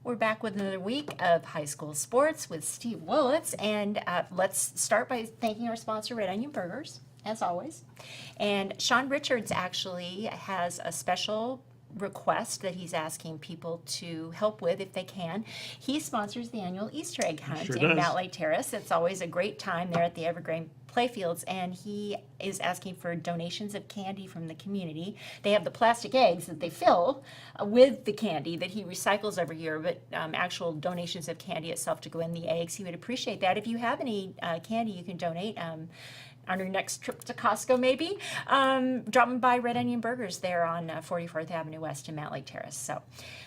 We're back with another week of high school sports with Steve Willits, and let's start by thanking our sponsor, Red Onion Burgers, as always. And Sean Richards actually has a special request that he's asking people to help with if they can. He sponsors the annual Easter egg hunt in Mount Lake Terrace. It's always a great time there at the Evergreen Playfields, and he is asking for donations of candy from the community. They have the plastic eggs that they fill with the candy that he recycles every year, but actual donations of candy itself to go in the eggs. He would appreciate that. If you have any candy you can donate, on your next trip to Costco, maybe, dropping by Red Onion Burgers there on 44th Avenue West in Mount Lake Terrace. So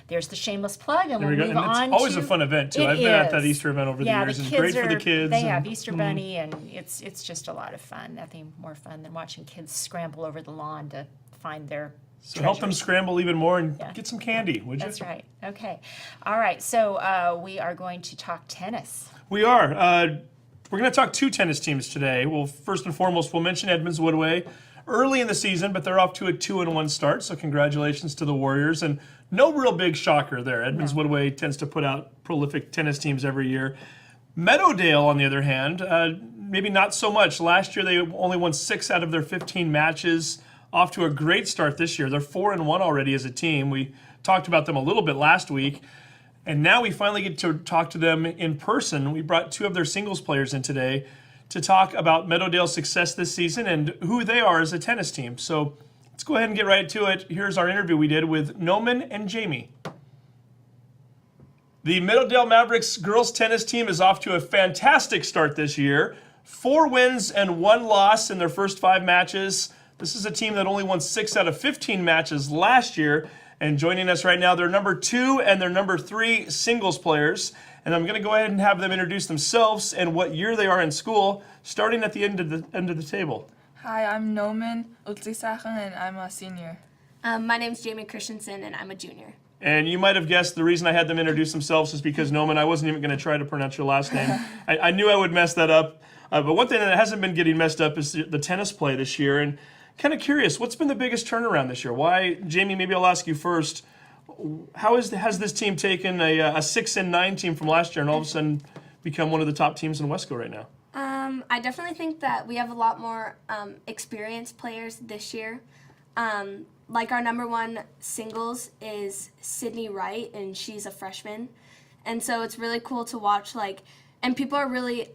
there's the shameless plug, and we'll move on. It's always a fun event, too. I've been at that Easter event over the years, and great for the kids. They have Easter Bunny, and it's just a lot of fun. Nothing more fun than watching kids scramble over the lawn to find their So help them scramble even more and get some candy, would you? That's right. Okay. All right. So we are going to talk tennis. We are. We're going to talk two tennis teams today. Well, first and foremost, we'll mention Edmonds Woodway early in the season, but they're off to a 2-1 start, so congratulations to the Warriors. And no real big shocker there. Edmonds Woodway tends to put out prolific tennis teams every year. Meadowdale, on the other hand, maybe not so much. Last year, they only won 6 out of their 15 matches. Off to a great start this year. They're 4-1 already as a team. We talked about them a little bit last week. And now we finally get to talk to them in person. We brought 2 of their singles players in today to talk about Meadowdale's success this season and who they are as a tennis team. So let's go ahead and get right to it. Here's our interview we did with Nomin and Jamie. The Meadowdale Mavericks girls tennis team is off to a fantastic start this year. 4 wins and 1 loss in their first 5 matches. This is a team that only won 6 out of 15 matches last year. And joining us right now, they're number 2 and they're number 3 singles players. And I'm going to go ahead and have them introduce themselves and what year they are in school, starting at the end of the table. Hi, I'm Nomin, Ulziisaikhan, and I'm a senior. My name's Jamie Christiansen, and I'm a junior. And you might have guessed the reason I had them introduce themselves is because, Nomin, I wasn't even going to try to pronounce your last name. I knew I would mess that up. But one thing that hasn't been getting messed up is the tennis play this year. And kind of curious, what's been the biggest turnaround this year? Why, Jamie, maybe I'll ask you first. How has this team taken a 6-9 team from last year and all of a sudden become one of the top teams in Wesco right now? I definitely think that we have a lot more experienced players this year. Like our number 1 singles is Sydney Wright, and she's a freshman. And so it's really cool to watch, and people are really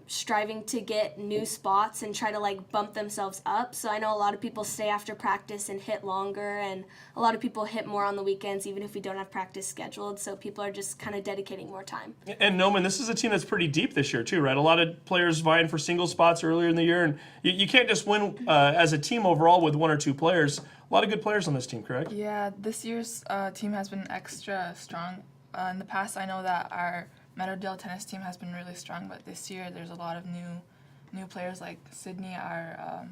striving to get new spots and try to bump themselves up. So I know a lot of people stay after practice and hit longer, and a lot of people hit more on the weekends even if we don't have practice scheduled. So people are just kind of dedicating more time. And Nomin, this is a team that's pretty deep this year too, right? A lot of players vying for single spots earlier in the year, and you can't just win as a team overall with 1 or 2 players. A lot of good players on this team, correct? Yeah, this year's team has been extra strong. In the past, I know that our Meadowdale tennis team has been really strong, but this year there's a lot of new players like Sydney, our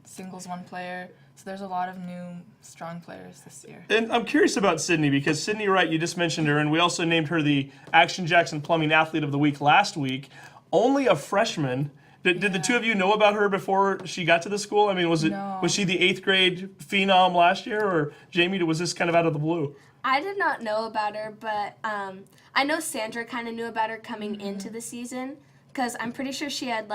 singles 1 player. So there's a lot of new strong players this year. And I'm curious about Sydney because Sydney Wright, you just mentioned her, and we also named her the Action Jackson Plumbing Athlete of the Week last week. Only a freshman. Did the 2 of you know about her before she got to the school? I mean, was she the 8th grade phenom last year, or Jamie, was this kind of out of the blue? I did not know about her, but I know Sandra kind of knew about her coming into the season because I'm pretty sure she had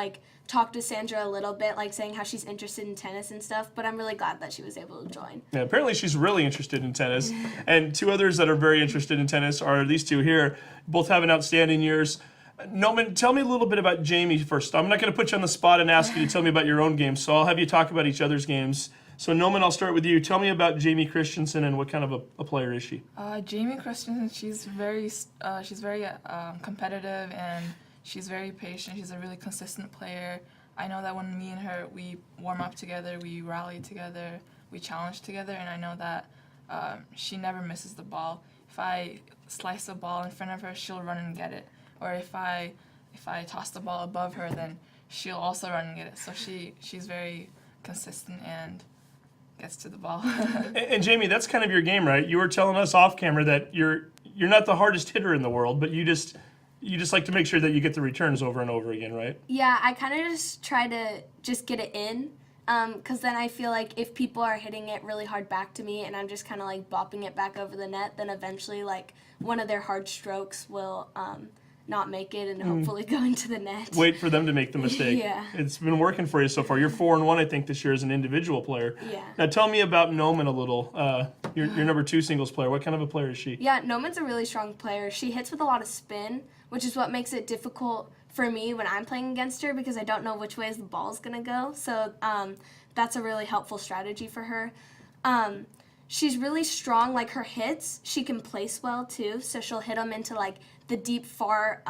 talked to Sandra a little bit, saying how she's interested in tennis and stuff, but I'm really glad that she was able to join. Yeah, apparently she's really interested in tennis. And 2 others that are very interested in tennis are these 2 here. Both having outstanding years. Nomin, tell me a little bit about Jamie first. I'm not going to put you on the spot and ask you to tell me about your own games, so I'll have you talk about each other's games. So Nomin, I'll start with you. Tell me about Jamie Christiansen and what kind of a player is she? Jamie Christiansen, she's very competitive, and she's very patient. She's a really consistent player. I know that when me and her, we warm up together, we rally together, we challenge together, and I know that she never misses the ball. If I slice a ball in front of her, she'll run and get it. Or if I toss the ball above her, then she'll also run and get it. So she's very consistent and gets to the ball. and Jamie, that's kind of your game, right? You were telling us off camera that you're not the hardest hitter in the world, but you just like to make sure that you get the returns over and over again, right? Yeah, I kind of just try to just get it in Because then I feel like if people are hitting it really hard back to me and I'm just kind of like bopping it back over the net, then eventually like one of their hard strokes will not make it and hopefully go into the net. Wait for them to make the mistake. Yeah. It's been working for you so far. You're 4-1, I think, this year as an individual player. Yeah. Now tell me about Nomin a little. Your number 2 singles player. What kind of a player is she? Yeah, Nomin's a really strong player. She hits with a lot of spin, which is what makes it difficult for me when I'm playing against her because I don't know which way the ball's going to go. So that's a really helpful strategy for her. She's really strong, like her hits, she can place well too. So she'll hit them into like the deep far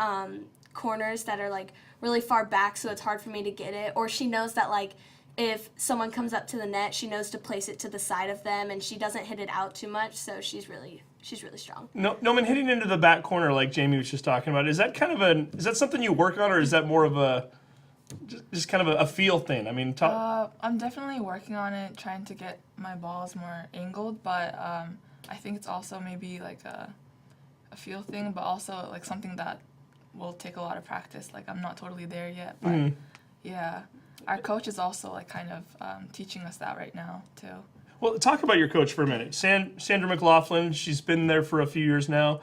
corners that are like really far back so it's hard for me to get it. Or she knows that like if someone comes up to the net, she knows to place it to the side of them and she doesn't hit it out too much. So she's really strong. Nomin, hitting into the back corner like Jamie was just talking about, is that something you work on or is that more of a just kind of a feel thing? I mean, I'm definitely working on it, trying to get my balls more angled, but I think it's also maybe like a feel thing, but also like something that will take a lot of practice. Like I'm not totally there yet, but yeah, our coach is also like kind of teaching us that right now too. Well, talk about your coach for a minute. Sandra McLaughlin, she's been there for a few years now.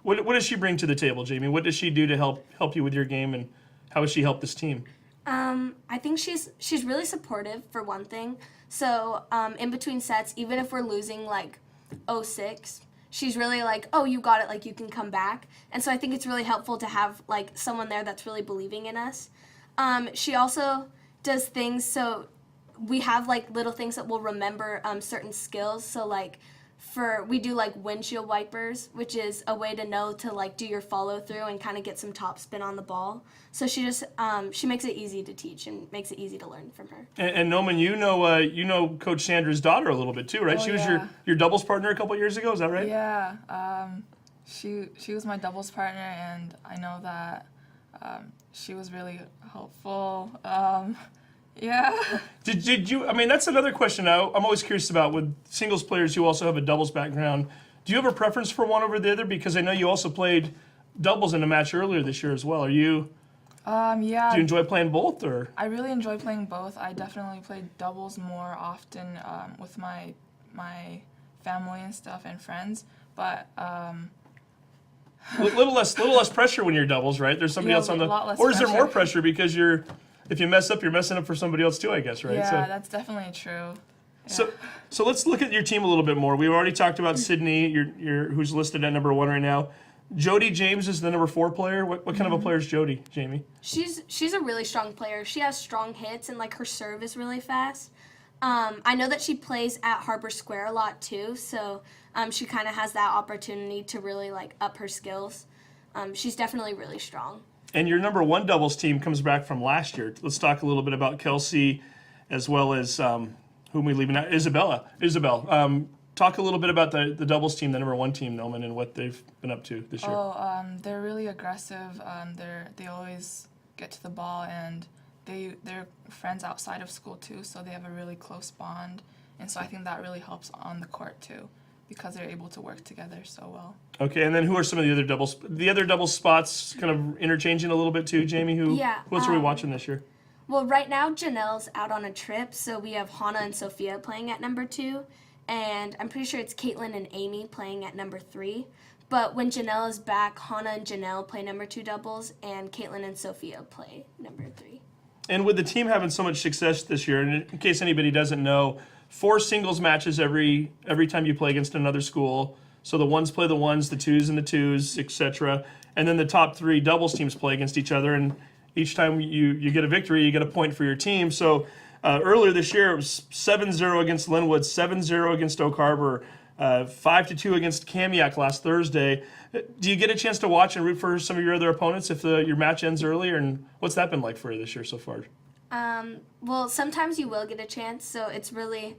What does she bring to the table, Jamie? What does she do to help you with your game, and how has she helped this team? I think she's really supportive for one thing. So in between sets, even if we're losing like 0-6, she's really like, oh, you got it, like you can come back. And so I think it's really helpful to have like someone there that's really believing in us. She also does things so we have like little things that we'll remember certain skills. So like we do like windshield wipers, which is a way to know to like do your follow through and kind of get some top spin on the ball. So she just she makes it easy to teach and makes it easy to learn from her. And Nomin, you know Coach Sandra's daughter a little bit too, right? Oh, She was yeah. your doubles partner a couple years ago, is that right? Yeah, she was my doubles partner, and I know that she was really helpful. Yeah. Did you? I mean, that's another question I'm always curious about with singles players who also have a doubles background. Do you have a preference for one over the other? Because I know you also played doubles in a match earlier this year as well. Yeah. Do you enjoy playing both, or? I really enjoy playing both. I definitely play doubles more often with my family and stuff and friends, but little less pressure when you're doubles, right? There's somebody Yeah, else on the. a lot less Or is there more pressure. because if you mess up, you're messing up for somebody else too, I guess, right? yeah, that's definitely true. Yeah. So let's look at your team a little bit more. We've already talked about Sydney, who's listed at number 1 right now. Jody James is the number 4 player. What kind of a player is Jody, Jamie? She's a really strong player. She has strong hits and like her serve is really fast. I know that she plays at Harbor Square a lot too, so she kind of has that opportunity to really like up her skills. She's definitely really strong. And your number 1 doubles team comes back from last year. Let's talk a little bit about Kelsey, as well as whom we leaving out, Isabel. Talk a little bit about the doubles team, the number 1 team, Nomin, and what they've been up to this year. They're really aggressive. They always get to the ball, and they're friends outside of school too, so they have a really close bond. And so I think that really helps on the court too, because they're able to work together so well. Okay, and then who are some of the other doubles? The other doubles spots kind of interchanging a little bit too, Jamie. Who else are we watching this year? Well, right now Janelle's out on a trip, so we have Hannah and Sophia playing at number 2, and I'm pretty sure it's Caitlin and Amy playing at number 3. But when Janelle is back, Hannah and Janelle play number 2 doubles, and Caitlin and Sophia play number 3. And with the team having so much success this year, and in case anybody doesn't know, 4 singles matches every time you play against another school. So the 1s play the 1s, the 2s and the 2s, etc. And then the top 3 doubles teams play against each other. And each time you get a victory, you get a point for your team. So earlier this year, it was 7-0 against Lynnwood, 7-0 against Oak Harbor, 5-2 against Kamiak last Thursday. Do you get a chance to watch and root for some of your other opponents if your match ends earlier? And what's that been like for you this year so far? Well, sometimes you will get a chance, so it's really,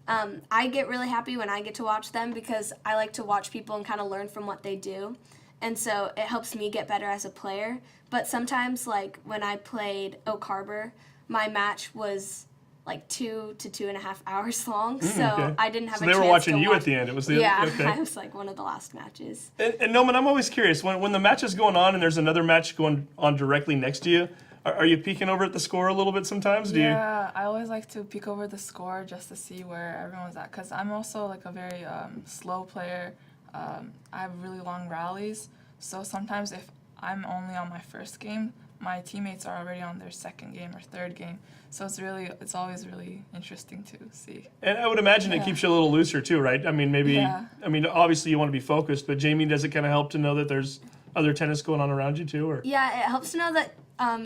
I get really happy when I get to watch them because I like to watch people and kind of learn from what they do. And so it helps me get better as a player. But sometimes, like when I played Oak Harbor, my match was like 2 to 2.5 hours long, so okay. I didn't have So a they chance were watching to you watch. at the end. It was Okay. I okay. was like one of the last matches. And Nomin, I'm always curious when the match is going on and there's another match going on directly next to you. Are you peeking over at the score a little bit sometimes? Yeah, I always like to peek over the score just to see where everyone's at, because I'm also like a very slow player. I have really long rallies, so sometimes if I'm only on my first game, my teammates are already on their second game or third game. So it's always really interesting to see. And I would imagine it Yeah. keeps you a little looser too, right? I mean, Yeah. obviously you want to be focused, but Jamie, does it kind of help to know that there's other tennis going on around you too, or? Yeah, it helps to know that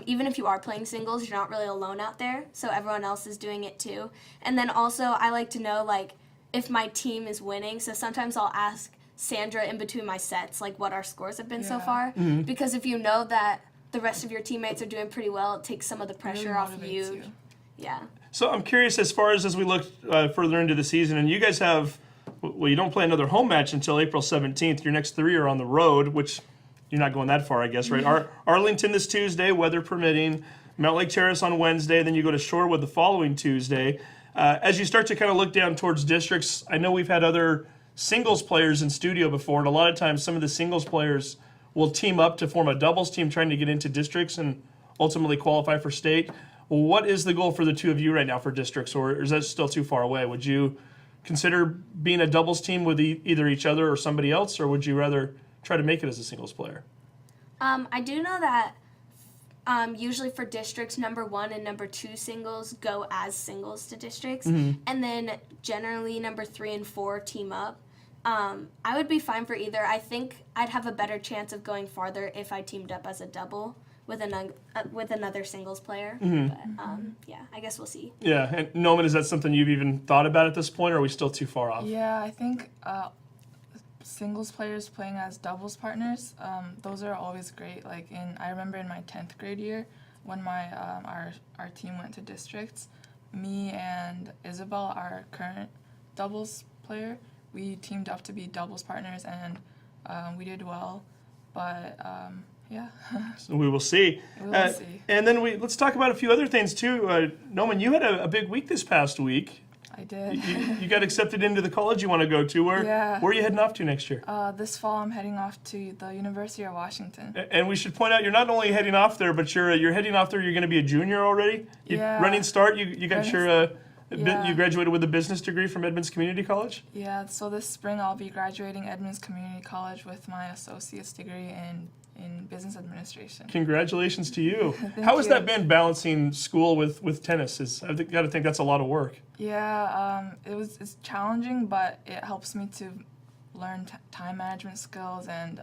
even if you are playing singles, you're not really alone out there. So everyone else is doing it too. And then also, I like to know like if my team is winning. So sometimes I'll ask Sandra in between my sets like what our scores have been so Yeah. far, because if you know that the rest of your teammates are doing pretty well, it takes some of the pressure Really off of motivates you. Yeah. So I'm curious as far as we look further into the season, and you guys have, well, you don't play another home match until April 17th. Your next 3 are on the road, which you're not going that far, I guess, right? Arlington this Tuesday, weather permitting. Mount Lake Terrace on Wednesday, then you go to Shorewood the following Tuesday. As you start to kind of look down towards districts, I know we've had other singles players in studio before, and a lot of times some of the singles players will team up to form a doubles team trying to get into districts and ultimately qualify for state. Well, what is the goal for the two of you right now for districts, or is that still too far away? Would you consider being a doubles team with either each other or somebody else, or would you rather try to make it as a singles player? I do know that usually for districts, number 1 and number 2 singles go as singles to districts, and then generally number 3 and 4 team up. I would be fine for either. I think I'd have a better chance of going farther if I teamed up as a double with another singles player. But yeah, I guess we'll see. Yeah, and Nomin, is that something you've even thought about at this point, or are we still too far off? Yeah, I think singles players playing as doubles partners, those are always great. Like I remember in my 10th grade year when my our team went to districts, me and Isabel, our current doubles player, we teamed up to be doubles partners, and we did well. But yeah, So we will see. we will see. And then let's talk about a few other things too. Nomin, you had a big week this past week. I did. You got accepted into the college you want to go to. Yeah. Where are you heading off to next year? This fall, I'm heading off to the University of Washington. And we should point out, you're not only heading off there, but you're heading off there. You're going to be a junior already. Yeah. Running start. You got Running you graduated with a business degree from Edmonds Community College. Yeah, so this spring I'll be graduating Edmonds Community College with my associate's degree in business administration. Congratulations to you. Thank How has you. that been balancing school with tennis? I've got to think that's a lot of work. Yeah, it's challenging, but it helps me to learn time management skills, and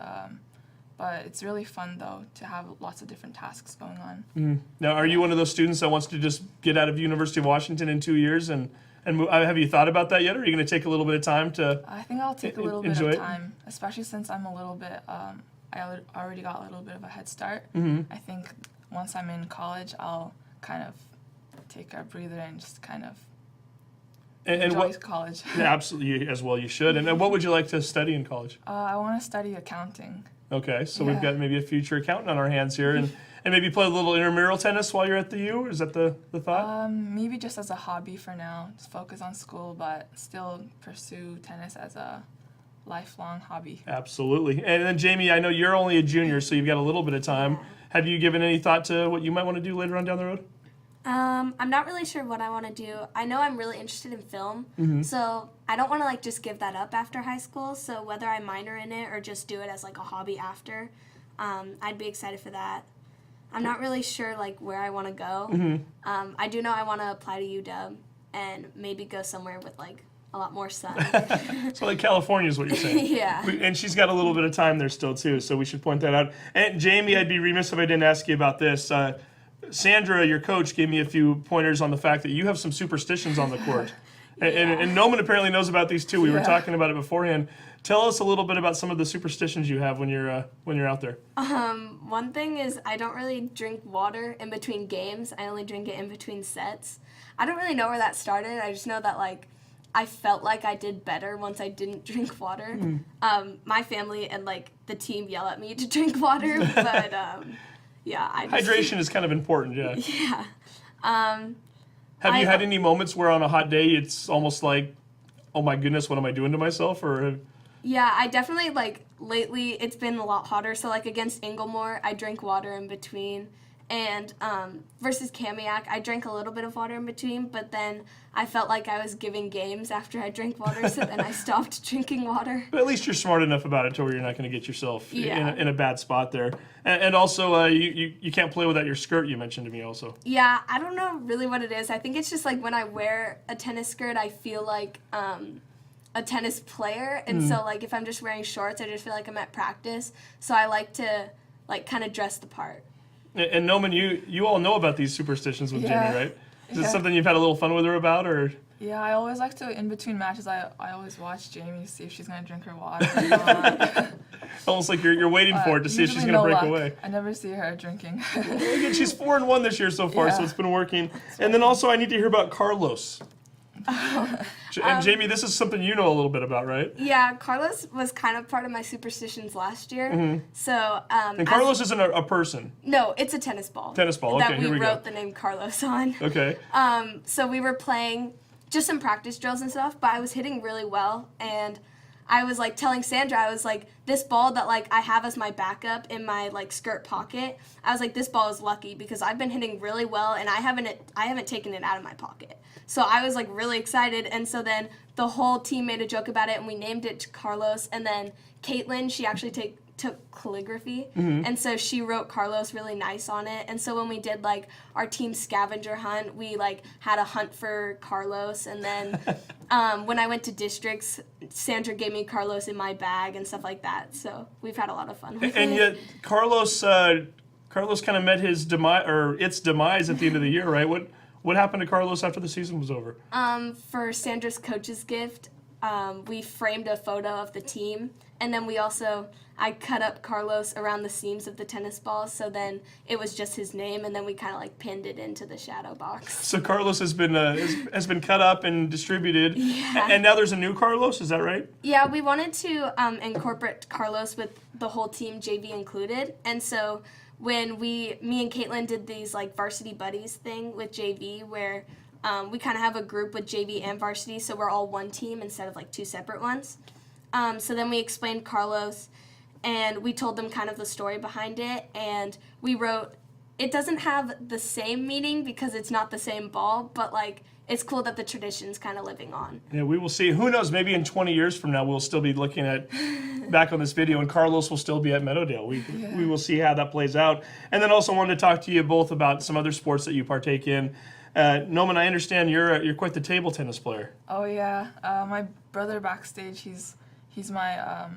but it's really fun though to have lots of different tasks going on. Now, are you one of those students that wants to just get out of University of Washington in 2 years and move? Have you thought about that yet, or are you going to take a little bit of time to? I think I'll take a little bit enjoy of it? time, especially since I'm a little bit. I already got a little bit of a head start. I think once I'm in college, I'll kind of take a breather and just kind of And enjoy what? college. Yeah, absolutely, as well you should. And what would you like to study in college? I want to study accounting. Okay, so we've Yeah. got maybe a future accountant on our hands here, and maybe play a little intramural tennis while you're at the U. Is that the thought? Maybe just as a hobby for now, just focus on school, but still pursue tennis as a lifelong hobby. Absolutely. And then Jamie, I know you're only a junior, so you've got a little bit of time. Have you given any thought to what you might want to do later on down the road? I'm not really sure what I want to do. I know I'm really interested in film, so I don't want to like just give that up after high school. So whether I minor in it or just do it as like a hobby after, I'd be excited for that. I'm not really sure like where I want to go. I do know I want to apply to UW and maybe go somewhere with like a lot more sun. So like California is what you're saying. Yeah. And she's got a little bit of time there still too, so we should point that out. And Jamie, I'd be remiss if I didn't ask you about this. Sandra, your coach, gave me a few pointers on the fact that you have some superstitions on the court. And Nomin apparently knows about these too. We were talking about it beforehand. Tell us a little bit about some of the superstitions you have when you're out there. One thing is I don't really drink water in between games. I only drink it in between sets. I don't really know where that started. I just know that like I felt like I did better once I didn't drink water. My family and like the team yell at me to drink water, but yeah, I just, Hydration is kind of important, yeah. yeah. Have you had any moments where on a hot day it's almost like, oh my goodness, what am I doing to myself? Or Yeah, I definitely, like, lately it's been a lot hotter. So, like, against Inglemore, I drink water in between. And versus Kamiak, I drank a little bit of water in between, but then I felt like I was giving games after I drank water, so then I stopped drinking water. But at least you're smart enough about it to where you're not going to get yourself Yeah. in a bad spot there. And also, you can't play without your skirt, you mentioned to me also. Yeah, I don't know really what it is. I think it's just like when I wear a tennis skirt, I feel like a tennis player. And so like if I'm just wearing shorts, I just feel like I'm at practice. So I like to like kind of dress the part. And Nomin, you all know about these superstitions with Yeah. Jamie, right? Is it Yeah. something you've had a little fun with her about, or? Yeah, I always like to, in between matches, I always watch Jamie to see if she's going to drink her water or not. Almost like you're waiting for it to see if she's Usually going to no break luck. away. I never see her drinking. Again, she's 4-1 this year so far, so Yeah. it's been working. And then also, I need to hear about Carlos. And Jamie, this is something you know a little bit about, right? Yeah, Carlos was kind of part of my superstitions last year. So And Carlos isn't a person. no, it's a tennis ball. Tennis ball, okay, That here we we go. wrote the name Carlos on. Okay. So we were playing just some practice drills and stuff, but I was hitting really well, and I was like telling Sandra, I was like, this ball that like I have as my backup in my like skirt pocket, I was like, this ball is lucky because I've been hitting really well and I haven't taken it out of my pocket. So I was like really excited, and so then the whole team made a joke about it and we named it Carlos, and then Caitlin, she actually took calligraphy, and so she wrote Carlos really nice on it. And so when we did like our team scavenger hunt, we like had a hunt for Carlos, and then when I went to districts, Sandra gave me Carlos in my bag and stuff like that. So we've had a lot of fun with And it. yet, Carlos kind of met his demise, or its demise at the end of the year, right? What happened to Carlos after the season was over? For Sandra's coach's gift, we framed a photo of the team, and then I cut up Carlos around the seams of the tennis balls, so then it was just his name, and then we kind of like pinned it into the shadow box. So Carlos has been cut up and distributed, and now there's a new Carlos. Is that right? Yeah, we wanted to incorporate Carlos with the whole team, JV included, and so when me and Caitlin did these like varsity buddies thing with JV, where we kind of have a group with JV and varsity, so we're all one team instead of like two separate ones. So then we explained Carlos, and we told them kind of the story behind it, and we wrote, it doesn't have the same meaning because it's not the same ball, but like it's cool that the tradition's kind of living on. Yeah, we will see. Who knows? Maybe in 20 years from now, we'll still be looking at back on this video, and Carlos will still be at Meadowdale. We will see how that plays out. And then also wanted to talk to you both about some other sports that you partake in. Nomin, I understand you're quite the table tennis player. Oh yeah, my brother backstage, he's my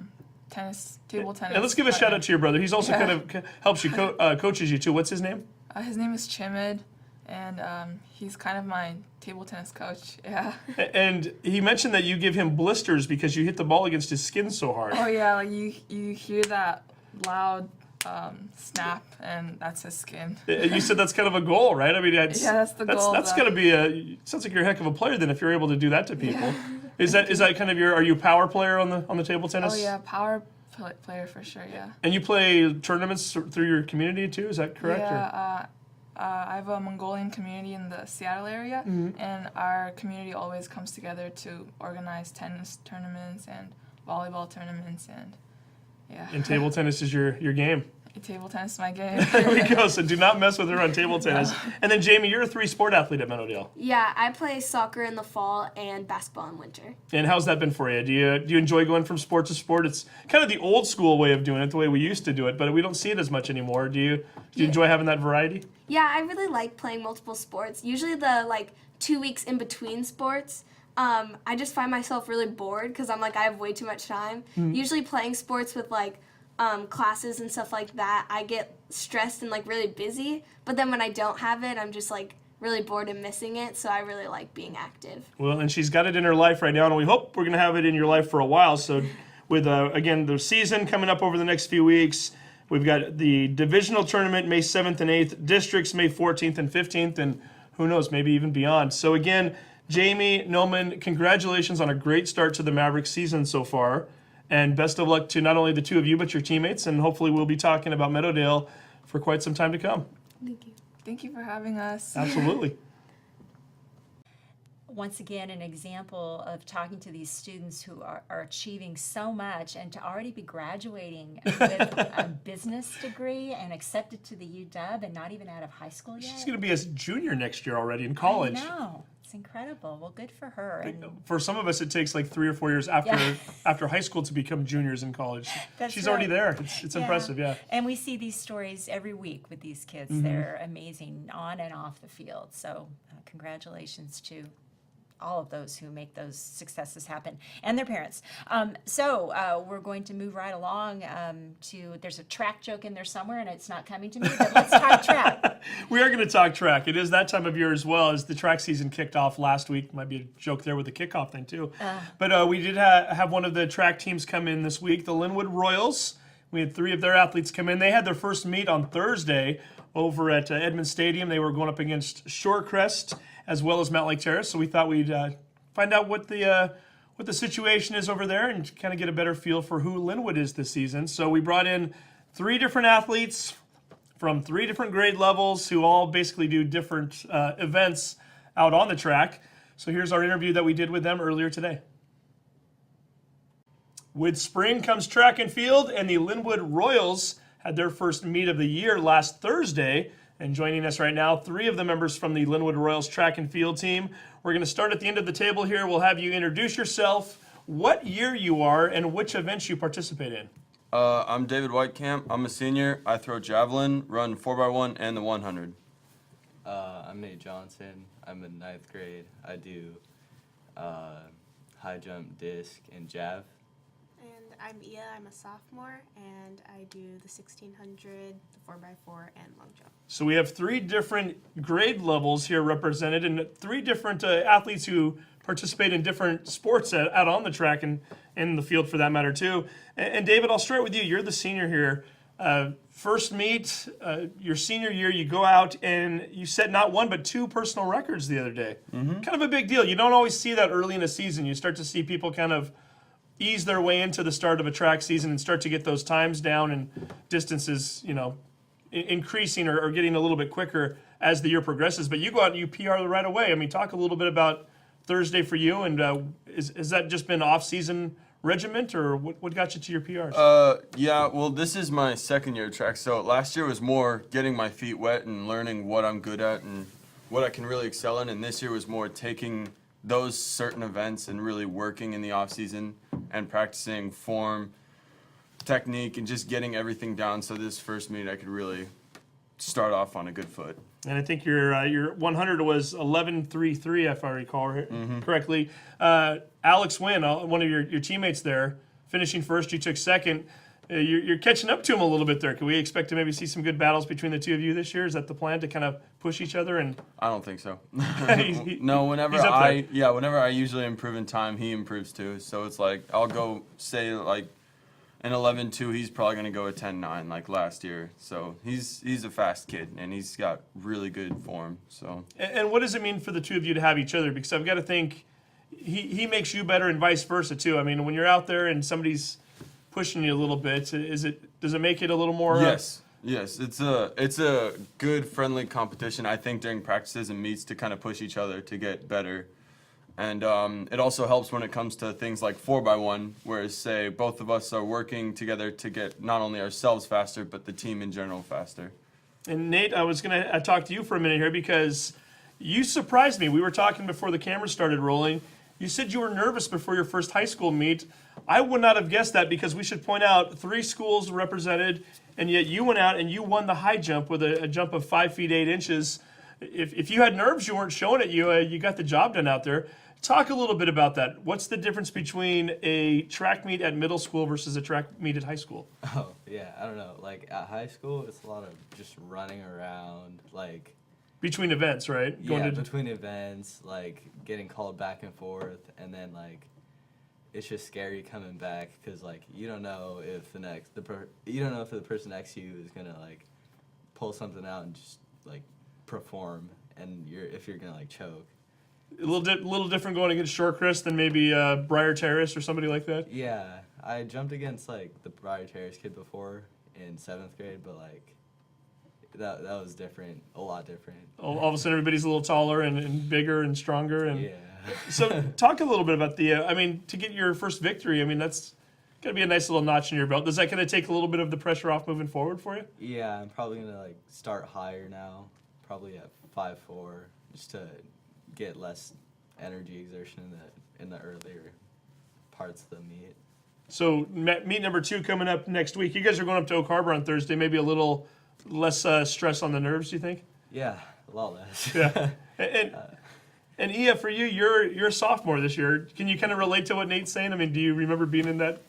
table tennis. And let's give a shout out to your brother. He's also Yeah. kind of helps you, coaches you too. What's his name? His name is Chimid, and he's kind of my table tennis coach. Yeah. And he mentioned that you give him blisters because you hit the ball against his skin so hard. Oh yeah, like you hear that loud snap, and that's his skin. And you said that's kind of a goal, right? I mean, that's the goal, That's but- going to be sounds like you're a heck of a player then if you're able to do that to people. Is that kind of are you a power player on the table tennis? Oh yeah, power player for sure. Yeah. And you play tournaments through your community too? Is that correct? Yeah. I have a Mongolian community in the Seattle area, and our community always comes together to organize tennis tournaments and volleyball tournaments, and yeah. And table tennis is your game. Table tennis is my game. There we go. So do not mess with her on table tennis. And then Jamie, you're a 3-sport athlete at Meadowdale. Yeah, I play soccer in the fall and basketball in winter. And how's that been for you? Do you enjoy going from sport to sport? It's kind of the old school way of doing it, the way we used to do it, but we don't see it as much anymore. Do you enjoy having that variety? Yeah, I really like playing multiple sports. Usually the like 2 weeks in between sports, I just find myself really bored because I'm like I have way too much time. Usually playing sports with like classes and stuff like that, I get stressed and like really busy. But then when I don't have it, I'm just like really bored and missing it. So I really like being active. Well, and she's got it in her life right now, and we hope we're going to have it in your life for a while. So with, again, the season coming up over the next few weeks, we've got the divisional tournament May 7th and 8th, districts May 14th and 15th, and who knows, maybe even beyond. So again, Jamie, Nomin, congratulations on a great start to the Mavericks season so far. And best of luck to not only the two of you, but your teammates. And hopefully we'll be talking about Meadowdale for quite some time to come. Thank you. Thank you for having us. Absolutely. once again, an example of talking to these students who are achieving so much, and to already be graduating with a business degree and accepted to the UW and not even out of high school yet. She's going to be a junior next year already in college. No, it's incredible. Well, good for her. And For some of us, it takes like 3 or 4 years after high school to become juniors in college. That's She's right. already there. It's impressive, yeah. And we see these stories every week with these kids. They're amazing on and off the field. So congratulations to all of those who make those successes happen, and their parents. So we're going to move right along to, there's a track joke in there somewhere, and it's not coming to me, but let's talk track. We are going to talk track. It is that time of year as well, as the track season kicked off last week. Might be a joke there with the kickoff thing too. But we did have one of the track teams come in this week, the Lynnwood Royals. We had 3 of their athletes come in. They had their first meet on Thursday over at Edmond Stadium. They were going up against Shorecrest as well as Mount Lake Terrace. So we thought we'd find out what the situation is over there and kind of get a better feel for who Lynnwood is this season. So we brought in 3 different athletes from 3 different grade levels who all basically do different events out on the track. So here's our interview that we did with them earlier today. With spring comes track and field, and the Lynnwood Royals had their first meet of the year last Thursday. And joining us right now, 3 of the members from the Lynnwood Royals track and field team. We're going to start at the end of the table here. We'll have you introduce yourself, what year you are, and which events you participate in. I'm David Weitkamp. I'm a senior. I throw javelin, run 4x1 and the 100. I'm Nate Johnson. I'm in 9th grade. I do high jump, disc, and jav. And I'm Eya. I'm a sophomore, and I do the 1600, the 4x4, and long jump. So we have 3 different grade levels here represented, and 3 different athletes who participate in different sports out on the track and in the field for that matter too. And David, I'll start with you. You're the senior here. First meet, your senior year, you go out and you set not 1 but 2 personal records the other day. Kind of a big deal. You don't always see that early in a season. You start to see people kind of ease their way into the start of a track season and start to get those times down and distances, increasing or getting a little bit quicker as the year progresses. But you go out and you PR right away. I mean, talk a little bit about Thursday for you, and has that just been off-season regiment, or what got you to your PRs? Yeah, well, this is my second year of track, so last year was more getting my feet wet and learning what I'm good at and what I can really excel in, and this year was more taking those certain events and really working in the off-season and practicing form, technique, and just getting everything down so this first meet I could really start off on a good foot. And I think your 100 was 11.33, if I recall correctly. Alex Wynn, one of your teammates there, finishing first, you took second. You're catching up to him a little bit there. Can we expect to maybe see some good battles between the 2 of you this year? Is that the plan, to kind of push each other? And I don't think so. He- No, whenever he's up there. whenever I usually improve in time, he improves too. So it's like I'll go say like an 11.2, he's probably gonna go a 10.9 like last year. So he's a fast kid and he's got really good form. So And what does it mean for the 2 of you to have each other? Because I've got to think he makes you better and vice versa too. I mean, when you're out there and somebody's pushing you a little bit, does it make it a little more? yes, it's a good friendly competition. I think during practices and meets to kind of push each other to get better. And it also helps when it comes to things like 4x1, whereas, say, both of us are working together to get not only ourselves faster, but the team in general faster. And Nate, I was going to talk to you for a minute here because you surprised me. We were talking before the camera started rolling. You said you were nervous before your first high school meet. I would not have guessed that, because we should point out 3 schools represented, and yet you went out and you won the high jump with a jump of 5 feet 8 inches. If you had nerves, you weren't showing it. You got the job done out there. Talk a little bit about that. What's the difference between a track meet at middle school versus a track meet at high school? Oh, yeah, I don't know. Like, at high school, it's a lot of just running around, like... Between events, right? Between events, like, getting called back and forth, and then, like, it's just scary coming back, because, like, you don't know if the person next to you is gonna, like, pull something out and just, like, perform, and if you're gonna, like, choke. A little different going against Shorecrest than maybe Briar Terrace or somebody like that? Yeah, I jumped against, like, the Briar Terrace kid before in 7th grade, but, like, that was different, a lot different. All of a sudden, everybody's a little taller and bigger and stronger. And Yeah. So talk a little bit about to get your first victory, that's going to be a nice little notch in your belt. Does that kind of take a little bit of the pressure off moving forward for you? Yeah, I'm probably gonna like start higher now, probably at 5'4", just to get less energy exertion in the earlier parts of the meet. So meet number 2 coming up next week. You guys are going up to Oak Harbor on Thursday. Maybe a little less stress on the nerves, do you think? Yeah, a lot less. Yeah. And Eya, for you, you're a sophomore this year. Can you kind of relate to what Nate's saying? Do you remember being in that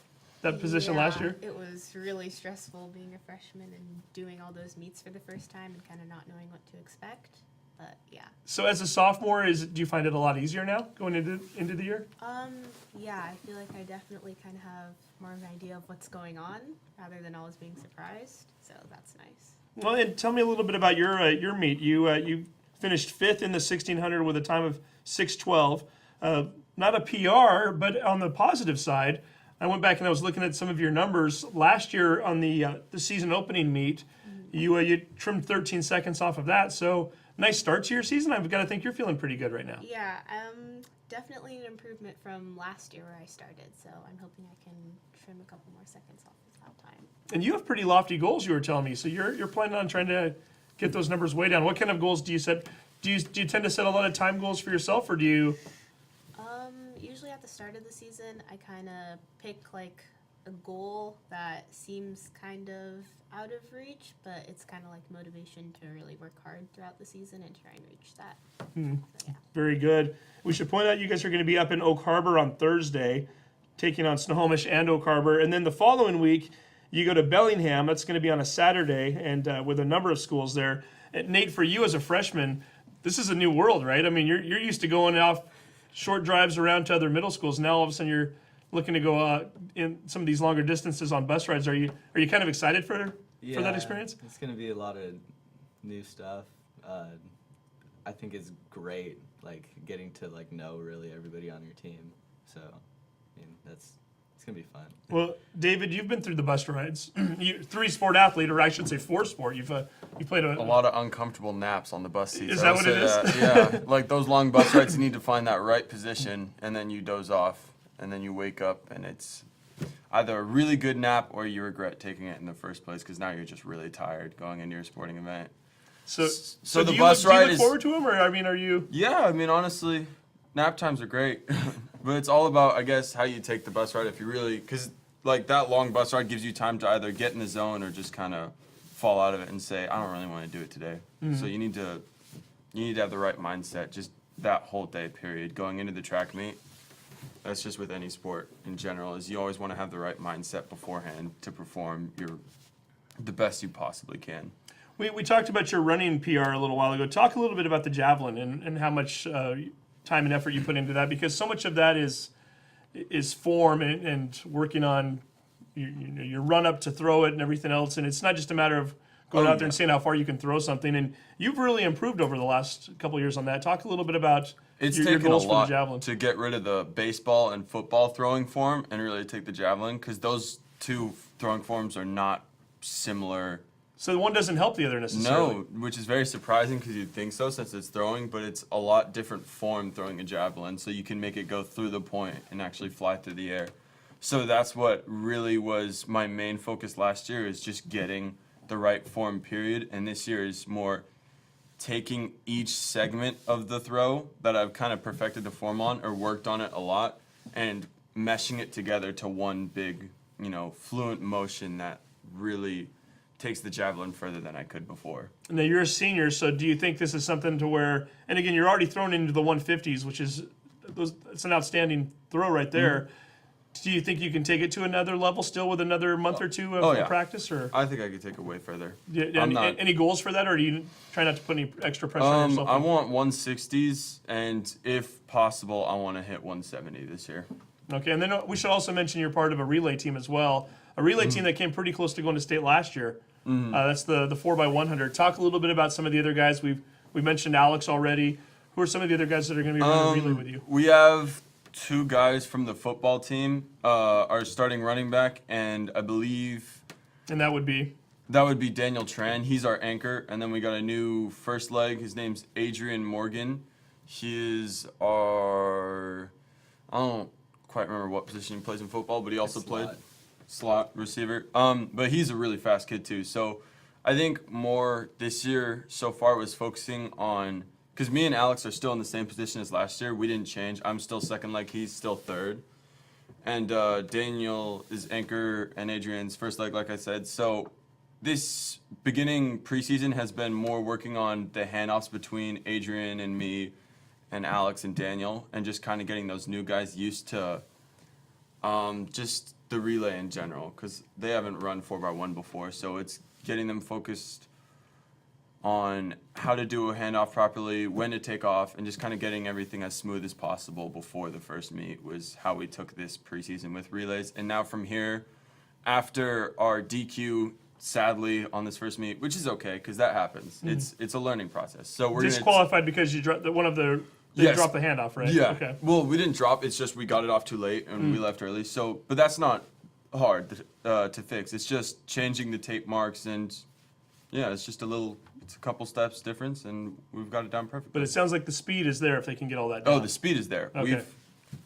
position last year? It was really stressful being a freshman and doing all those meets for the first time and kind of not knowing what to expect. But yeah. So as a sophomore, do you find it a lot easier now going into the year? Yeah, I feel like I definitely kind of have more of an idea of what's going on rather than always being surprised. So that's nice. Well, and tell me a little bit about your meet. You finished 5th in the 1600 with a time of 6:12. Not a PR, but on the positive side, I went back and I was looking at some of your numbers last year on the season opening meet. You trimmed 13 seconds off of that. So nice start to your season. I've got to think you're feeling pretty good right now. Yeah, definitely an improvement from last year where I started. So I'm hoping I can trim a couple more seconds off of that time. And you have pretty lofty goals, you were telling me. So you're planning on trying to get those numbers way down. What kind of goals do you set? Do you tend to set a lot of time goals for yourself, or do you? Usually at the start of the season, I kind of pick like a goal that seems kind of out of reach, but it's kind of like motivation to really work hard throughout the season and try and reach that. So, yeah. Very good. We should point out you guys are going to be up in Oak Harbor on Thursday, taking on Snohomish and Oak Harbor, and then the following week you go to Bellingham. That's going to be on a Saturday, and with a number of schools there. And Nate, for you as a freshman, this is a new world, right? You're used to going off short drives around to other middle schools. Now all of a sudden you're looking to go in some of these longer distances on bus rides. Are you kind of excited for that experience? It's going to be a lot of new stuff. I think it's great, like getting to like know really everybody on your team. So, it's going to be fun. Well, David, you've been through the bus rides. You 3-sport athlete, or I should say 4-sport. You've played A lot of uncomfortable naps on the bus seats. Is I that would what it say is? Yeah, like those long bus rides, you need to find that right position, and then you doze off, and then you wake up, and it's either a really good nap or you regret taking it in the first place because now you're just really tired going into your sporting event. So the do bus you ride look is forward to them, or are you? Yeah, honestly, nap times are great, but it's all about, I guess, how you take the bus ride. If you really, because like that long bus ride gives you time to either get in the zone or just kind of fall out of it and say, I don't really want to do it today. So you need to have the right mindset just that whole day period going into the track meet. That's just with any sport in general, is you always want to have the right mindset beforehand to perform the best you possibly can. We talked about your running PR a little while ago. Talk a little bit about the javelin and how much time and effort you put into that, because so much of that is form and working on your run up to throw it and everything else. And it's not just a matter of going out there and seeing how far you can throw something. And you've really improved over the last couple of years on that. Talk a little bit about It's your taken a goals for the lot javelin. to get rid of the baseball and football throwing form and really take the javelin, because those two throwing forms are not similar. So one doesn't help the other necessarily. No, which is very surprising because you'd think so since it's throwing, but it's a lot different form throwing a javelin, so you can make it go through the point and actually fly through the air. So that's what really was my main focus last year, is just getting the right form, period. And this year is more taking each segment of the throw that I've kind of perfected the form on or worked on it a lot and meshing it together to one big, fluent motion that really takes the javelin further than I could before. Now you're a senior, so do you think this is something to where, and again, you're already thrown into the 150s, which is, it's an outstanding throw right there. Do you think you can take it to another level still with another month or two of practice? Or I think I could take it way further. any goals for that, or do you try not to put any extra pressure on yourself? I want 160s, and if possible, I want to hit 170 this year. Okay, and then we should also mention you're part of a relay team as well. A relay team that came pretty close to going to state last year. That's the 4x100. Talk a little bit about some of the other guys. We mentioned Alex already. Who are some of the other guys that are going to be running relay with you? We have 2 guys from the football team, our starting running back, and I believe And that would be? that would be Daniel Tran. He's our anchor, and then we got a new first leg. His name's Adrian Morgan. He is our, I don't quite remember what position he plays in football, but he also played slot receiver. But he's a really fast kid too. So I think more this year so far was focusing on, because me and Alex are still in the same position as last year. We didn't change. I'm still second leg. He's still third. And Daniel is anchor and Adrian's first leg, like I said. So this beginning preseason has been more working on the handoffs between Adrian and me and Alex and Daniel, and just kind of getting those new guys used to just the relay in general, because they haven't run 4x1 before. So it's getting them focused on how to do a handoff properly, when to take off, and just kind of getting everything as smooth as possible before the first meet was how we took this preseason with relays. And now from here, after our DQ, sadly, on this first meet, which is okay, because that happens. It's a learning process. So we're Disqualified because you dropped one of the, they Yes. dropped the handoff, right? Yeah. Okay. Well, we didn't drop. It's just we got it off too late and we left early. So, but that's not hard to fix. It's just changing the tape marks and, yeah, it's just it's a couple steps difference, and we've got it down perfectly. But it sounds like the speed is there if they can get all that done. Oh, the speed is there. Okay.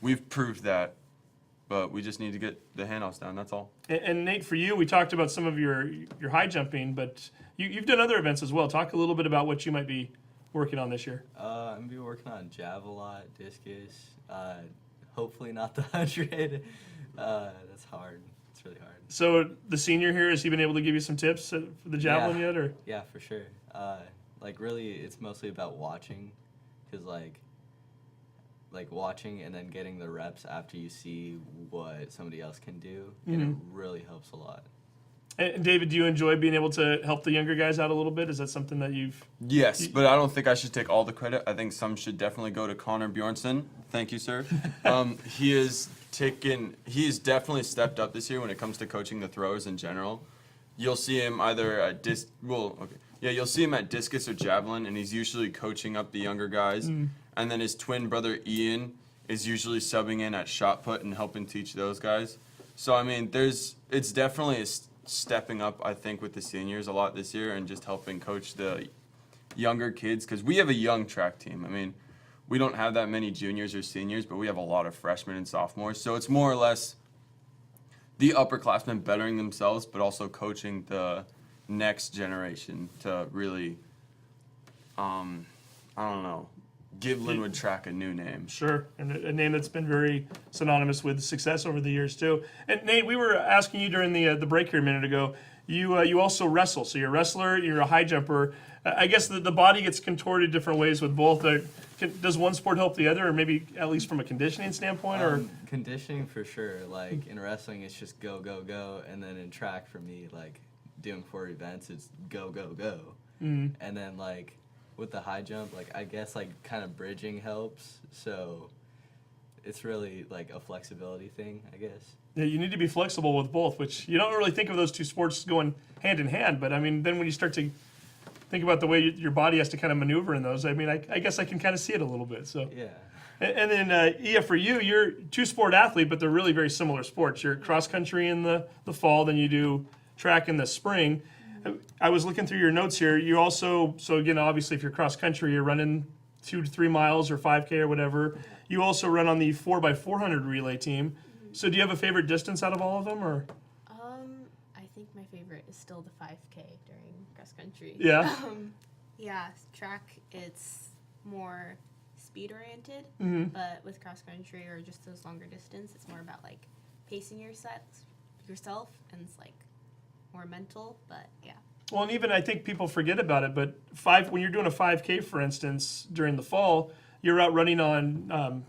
We've proved that, but we just need to get the handoffs down. That's all. And Nate, for you, we talked about some of your high jumping, but you've done other events as well. Talk a little bit about what you might be working on this year. I'm gonna be working on jav a lot, discus. Hopefully not the 100. That's hard. It's really hard. So the senior here, has he been able to give you some tips for the javelin yet, or? Yeah, for sure. Like really, it's mostly about watching, because like watching and then getting the reps after you see what somebody else can do, and it really helps a lot. And David, do you enjoy being able to help the younger guys out a little bit? Is that something that you've? Yes, but I don't think I should take all the credit. I think some should definitely go to Connor Bjornsson. Thank you, sir. He has definitely stepped up this year when it comes to coaching the throwers in general. You'll see him either at you'll see him at discus or javelin, and he's usually coaching up the younger guys. And then his twin brother Ian is usually subbing in at shot put and helping teach those guys. So I mean, it's definitely stepping up, I think, with the seniors a lot this year, and just helping coach the younger kids, because we have a young track team. I mean, we don't have that many juniors or seniors, but we have a lot of freshmen and sophomores. So it's more or less the upperclassmen bettering themselves, but also coaching the next generation to really, I don't know, give Lynnwood track a new name. Sure, and a name that's been very synonymous with success over the years too. And Nate, we were asking you during the break here a minute ago. You also wrestle, so you're a wrestler, you're a high jumper. I guess the body gets contorted different ways with both. Does one sport help the other, or maybe at least from a conditioning standpoint, or? Conditioning for sure. Like in wrestling, it's just go, go, go, and then in track for me, like doing 4 events, it's go, go, go. And then like with the high jump, like I guess like kind of bridging helps. So it's really like a flexibility thing, I guess. Yeah, you need to be flexible with both, which you don't really think of those two sports going hand in hand. But I mean, then when you start to think about the way your body has to kind of maneuver in those, I mean, I guess I can kind of see it a little bit. So Yeah. And then Eya, for you, you're a two-sport athlete, but they're really very similar sports. You're cross country in the fall, then you do track in the spring. I was looking through your notes here. You also, so again, obviously, if you're cross country, you're running 2 to 3 miles or 5K or whatever. You also run on the 4x400 relay team. So do you have a favorite distance out of all of them, or? I think my favorite is still the 5K during cross country. Yeah. Yeah, track, it's more speed oriented, but with cross country or just those longer distance, it's more about like pacing yourself, and it's like more mental, but yeah. Well, and even I think people forget about it, but when you're doing a 5K, for instance, during the fall, you're out running on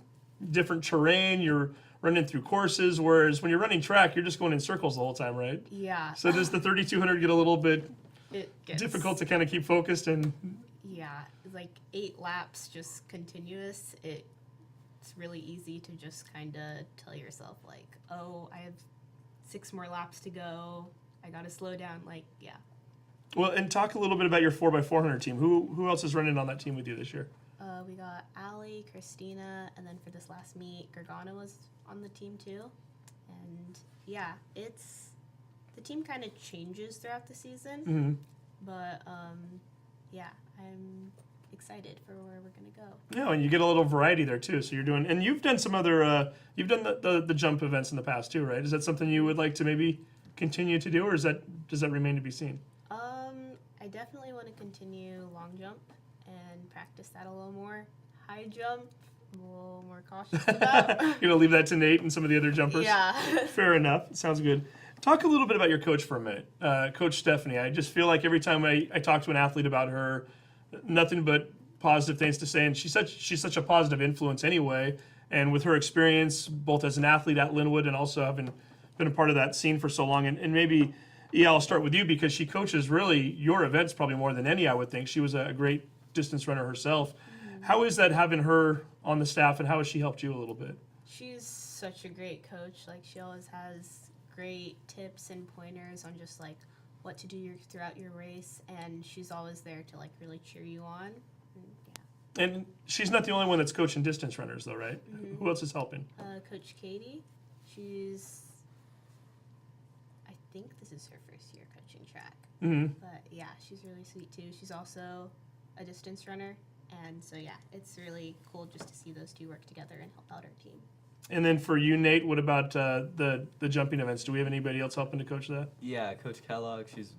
different terrain, you're running through courses, whereas when you're running track, you're just going in circles the whole time, right? Yeah. So does the 3200 get a little bit It gets difficult to kind of keep focused and? Yeah, like 8 laps just continuous. It's really easy to just kind of tell yourself like, oh, I have 6 more laps to go. I gotta slow down. Like, yeah. Well, and talk a little bit about your 4x400 team. Who else is running on that team with you this year? We got Allie, Christina, and then for this last meet, Gargano was on the team too. And yeah, the team kind of changes throughout the season. But yeah, I'm excited for where we're gonna go. Yeah, and you get a little variety there too. So you're doing, and you've done some other, you've done the jump events in the past too, right? Is that something you would like to maybe continue to do, or does that remain to be seen? I definitely want to continue long jump and practice that a little more. High jump, I'm a little more cautious about. You're gonna leave that to Nate and some of the other jumpers. Yeah. Fair enough. Sounds good. Talk a little bit about your coach for a minute, Coach Stephanie. I just feel like every time I talk to an athlete about her, nothing but positive things to say, and she's such a positive influence anyway. And with her experience, both as an athlete at Lynnwood and also having been a part of that scene for so long, and maybe, yeah, I'll start with you because she coaches really your events probably more than any, I would think. She was a great distance runner herself. How is that having her on the staff, and how has she helped you a little bit? She's such a great coach. Like, she always has great tips and pointers on just like what to do throughout your race, and she's always there to like really cheer you on. And, And she's not the only one that's coaching distance runners, though, right? Who else is helping? Coach Katie, she's, I think this is her first year coaching track. But yeah, she's really sweet too. She's also a distance runner, and so yeah, it's really cool just to see those two work together and help out our team. And then for you, Nate, what about the jumping events? Do we have anybody else helping to coach that? Yeah, Coach Kellogg, she's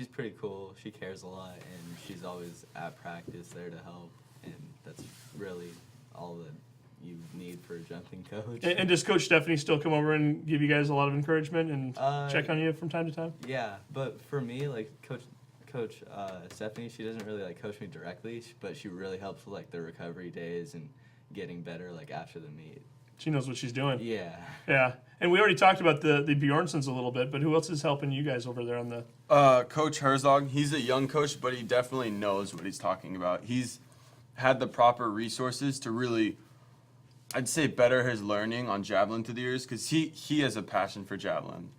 pretty cool. She cares a lot, and she's always at practice there to help, and that's really all that you need for a jumping coach. And does Coach Stephanie still come over and give you guys a lot of encouragement and check on you from time to time? Yeah, but for me, like Coach Stephanie, she doesn't really like coach me directly, but she really helps with like the recovery days and getting better like after the meet. She knows what she's doing. Yeah. Yeah. And we already talked about the Bjornsons a little bit, but who else is helping you guys over there on the... Coach Herzog, he's a young coach, but he definitely knows what he's talking about. He's had the proper resources to really, I'd say, better his learning on javelin through the years, because he has a passion for javelin.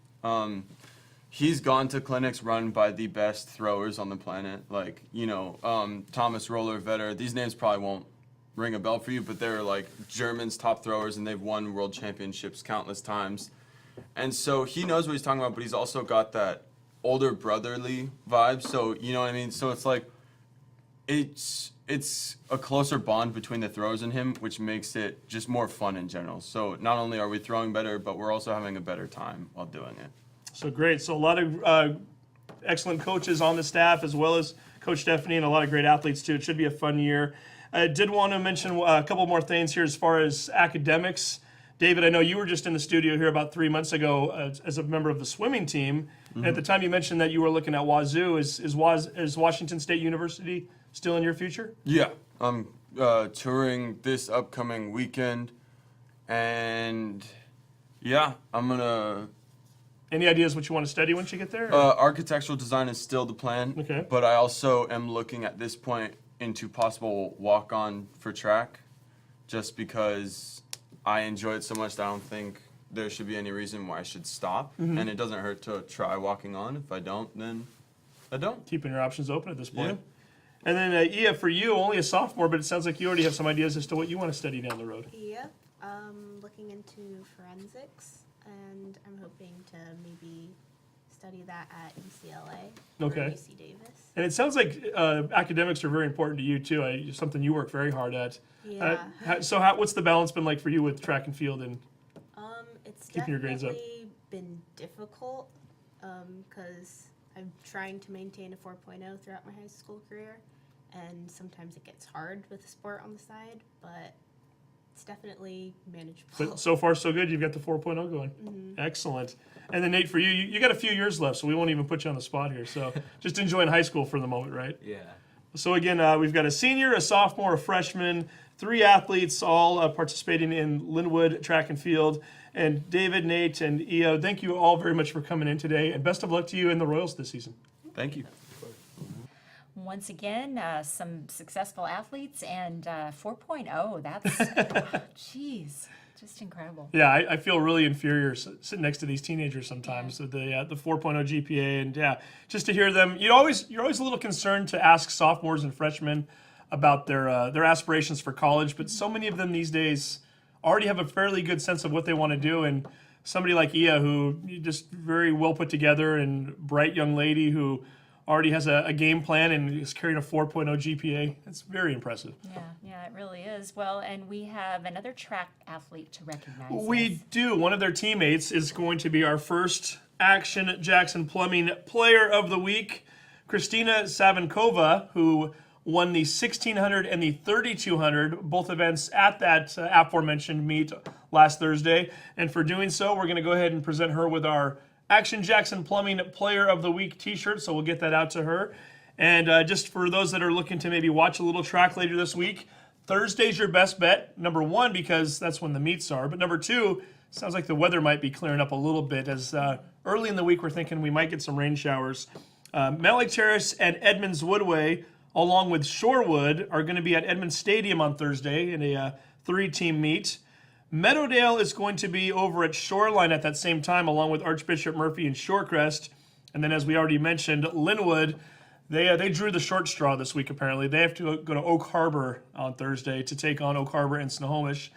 He's gone to clinics run by the best throwers on the planet, like, Thomas Roller, Vetter. These names probably won't ring a bell for you, but they're like Germans, top throwers, and they've won world championships countless times. And so he knows what he's talking about, but he's also got that older brotherly vibe. So, you know what I mean? So it's like, it's a closer bond between the throwers and him, which makes it just more fun in general. So not only are we throwing better, but we're also having a better time while doing it. So great. So a lot of excellent coaches on the staff, as well as Coach Stephanie, and a lot of great athletes too. It should be a fun year. I did want to mention a couple more things here as far as academics. David, I know you were just in the studio here about 3 months ago as a member of the swimming team. And at the time you mentioned that you were looking at Wazoo. Is Washington State University still in your future? Yeah, I'm touring this upcoming weekend, and yeah, I'm gonna... Any ideas what you want to study once you get there? Architectural design is still the plan, Okay. but I also am looking at this point into possible walk-on for track, just because I enjoy it so much that I don't think there should be any reason why I should stop. And it doesn't hurt to try walking on. If I don't, then I don't. Keeping your options open at this point. Yeah. And then, Eya, for you, only a sophomore, but it sounds like you already have some ideas as to what you want to study down the road. Yep, looking into forensics, and I'm hoping to maybe study that at UCLA Okay. or UC Davis. And it sounds like academics are very important to you, too. Something you work very hard at. Yeah. What's the balance been like for you with track and field? And It's keeping your grades up. definitely been difficult because I'm trying to maintain a 4.0 throughout my high school career, and sometimes it gets hard with the sport on the side, but it's definitely manageable. But so far, so good. You've got the 4.0 going. Excellent. And then, Nate, for you, you got a few years left, so we won't even put you on the spot here. So just enjoying high school for the moment, right? Yeah. So again, we've got a senior, a sophomore, a freshman, 3 athletes all participating in Lynnwood track and field. And David, Nate, and Eya, thank you all very much for coming in today, and best of luck to you in the Royals this season. Thank you. Once again, some successful athletes and 4.0. That's, geez, just incredible. Yeah, I feel really inferior sitting next to these teenagers sometimes with the 4.0 GPA, and yeah, just to hear them. You're always a little concerned to ask sophomores and freshmen about their aspirations for college, but so many of them these days already have a fairly good sense of what they want to do. And somebody like Eya, who just very well put together and bright young lady who already has a game plan and is carrying a 4.0 GPA. It's very impressive. Yeah, it really is. Well, and we have another track athlete to recognize. We do. One of their teammates is going to be our first Action Jackson Plumbing Player of the Week, Kristina Savankova, who won the 1600 and the 3200, both events at that aforementioned meet last Thursday. And for doing so, we're going to go ahead and present her with our Action Jackson Plumbing Player of the Week t-shirt, so we'll get that out to her. And just for those that are looking to maybe watch a little track later this week, Thursday's your best bet. Number one, because that's when the meets are. But number two, sounds like the weather might be clearing up a little bit, as early in the week we're thinking we might get some rain showers. Mount Lake Terrace and Edmonds Woodway, along with Shorewood, are going to be at Edmonds Stadium on Thursday in a 3-team meet. Meadowdale is going to be over at Shoreline at that same time, along with Archbishop Murphy and Shorecrest. And then, as we already mentioned, Lynnwood, they drew the short straw this week, apparently. They have to go to Oak Harbor on Thursday to take on Oak Harbor and Snohomish.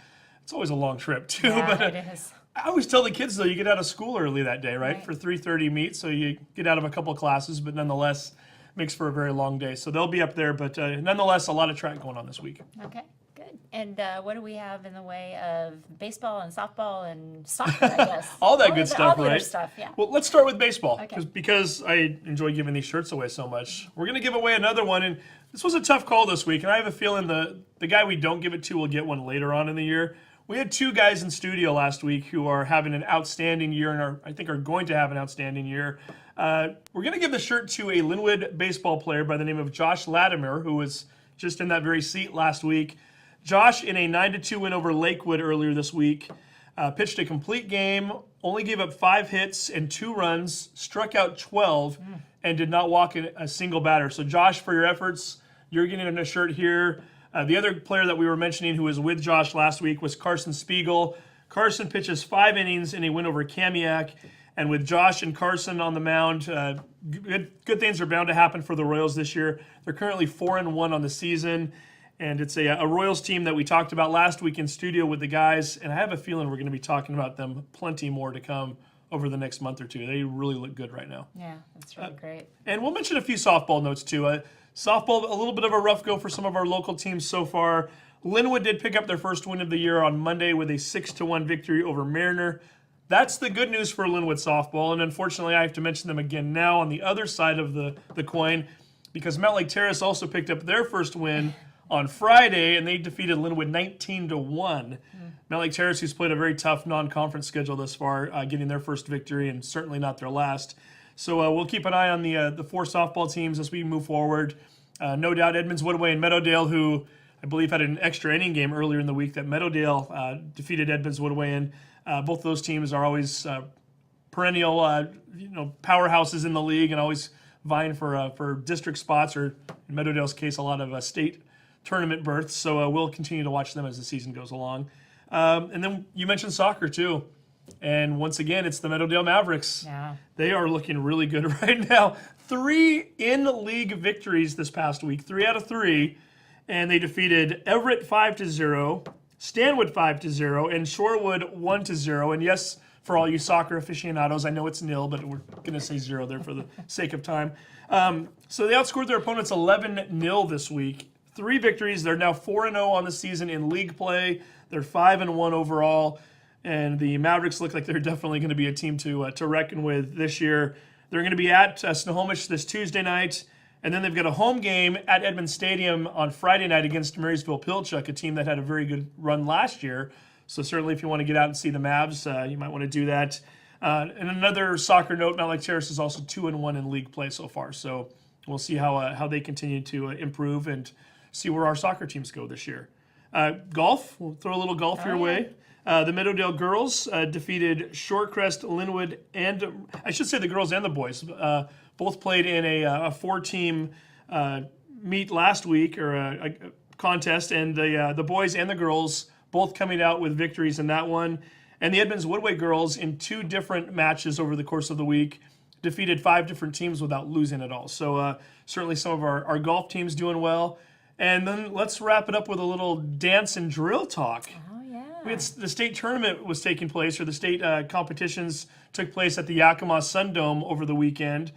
It's always a long trip, too. Yeah, but it is. I always tell the kids, though, you get out of school early that day, right? Right. For 3:30 meet, so you get out of a couple of classes, but nonetheless, makes for a very long day. So they'll be up there, but nonetheless, a lot of track going on this week. Okay, good. And what do we have in the way of baseball and softball and soccer, I guess? All that good all stuff, the other right? stuff, yeah. Well, let's start with baseball, Okay. because I enjoy giving these shirts away so much. We're going to give away another one, and this was a tough call this week, and I have a feeling the guy we don't give it to will get one later on in the year. We had 2 guys in studio last week who are having an outstanding year and I think are going to have an outstanding year. We're going to give the shirt to a Lynnwood baseball player by the name of Josh Latimer, who was just in that very seat last week. Josh, in a 9-2 win over Lakewood earlier this week, pitched a complete game, only gave up 5 hits and 2 runs, struck out 12, and did not walk a single batter. So Josh, for your efforts, you're getting a shirt here. The other player that we were mentioning who was with Josh last week was Carson Spiegel. Carson pitches 5 innings in a win over Kamiak. And with Josh and Carson on the mound, good things are bound to happen for the Royals this year. They're currently 4-1 on the season. And it's a Royals team that we talked about last week in studio with the guys. And I have a feeling we're going to be talking about them plenty more to come over the next month or two. They really look good right now. Yeah, that's really great. And we'll mention a few softball notes too. Softball, a little bit of a rough go for some of our local teams so far. Lynnwood did pick up their first win of the year on Monday with a 6-1 victory over Mariner. That's the good news for Lynnwood softball, and unfortunately I have to mention them again now on the other side of the coin, because Mount Lake Terrace also picked up their first win on Friday, and they defeated Lynnwood 19-1. Mount Lake Terrace, who's played a very tough non-conference schedule thus far, getting their first victory, and certainly not their last. So we'll keep an eye on the 4 softball teams as we move forward. No doubt Edmonds Woodway and Meadowdale, who I believe had an extra inning game earlier in the week that Meadowdale defeated Edmonds Woodway in. Both those teams are always perennial powerhouses in the league and always vying for district spots, or in Meadowdale's case, a lot of state tournament berths. So we'll continue to watch them as the season goes along. And then you mentioned soccer too. And once again, it's the Meadowdale Mavericks. Yeah. They are looking really good right now. 3 in-league victories this past week, 3 out of 3. And they defeated Everett 5-0, Stanwood 5-0, and Shorewood 1-0. And yes, for all you soccer aficionados, I know it's nil, but we're going to say 0 there for the sake of time. So they outscored their opponents 11-0 this week. 3 victories. They're now 4-0 on the season in league play. They're 5-1 overall. And the Mavericks look like they're definitely going to be a team to reckon with this year. They're going to be at Snohomish this Tuesday night. And then they've got a home game at Edmonds Stadium on Friday night against Marysville-Pilchuck, a team that had a very good run last year. So certainly if you want to get out and see the Mavs, you might want to do that. And another soccer note, Mount Lake Terrace is also 2-1 in league play so far. So we'll see how they continue to improve and see where our soccer teams go this year. Golf, we'll throw a little golf your way. The Meadowdale girls defeated Shorecrest, Lynnwood, and I should say the girls and the boys. Both played in a 4-team meet last week, or a contest, and the boys and the girls both coming out with victories in that one. And the Edmonds Woodway girls, in 2 different matches over the course of the week, defeated 5 different teams without losing at all. So certainly some of our golf teams doing well. And then let's wrap it up with a little dance and drill talk. Oh, yeah. The state tournament was taking place, or the state competitions took place at the Yakima Sun Dome over the weekend.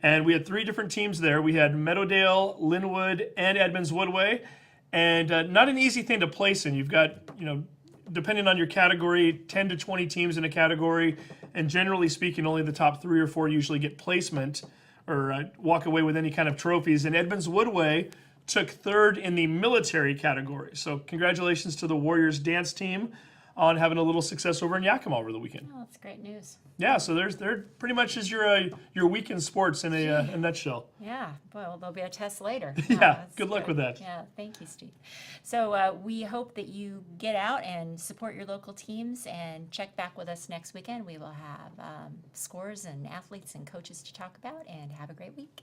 And we had 3 different teams there. We had Meadowdale, Lynnwood, and Edmonds Woodway. And not an easy thing to place in. You've got, depending on your category, 10 to 20 teams in a category. And generally speaking, only the top 3 or 4 usually get placement or walk away with any kind of trophies. And Edmonds Woodway took 3rd in the military category. So congratulations to the Warriors dance team on having a little success over in Yakima over the weekend. Oh, that's great news. Yeah, so there pretty much is your weekend sports in a nutshell. Yeah, well, there'll be a test later. Yeah, that's good luck with that. Yeah, thank you, Steve. So we hope that you get out and support your local teams and check back with us next weekend. We will have scores and athletes and coaches to talk about, and have a great week.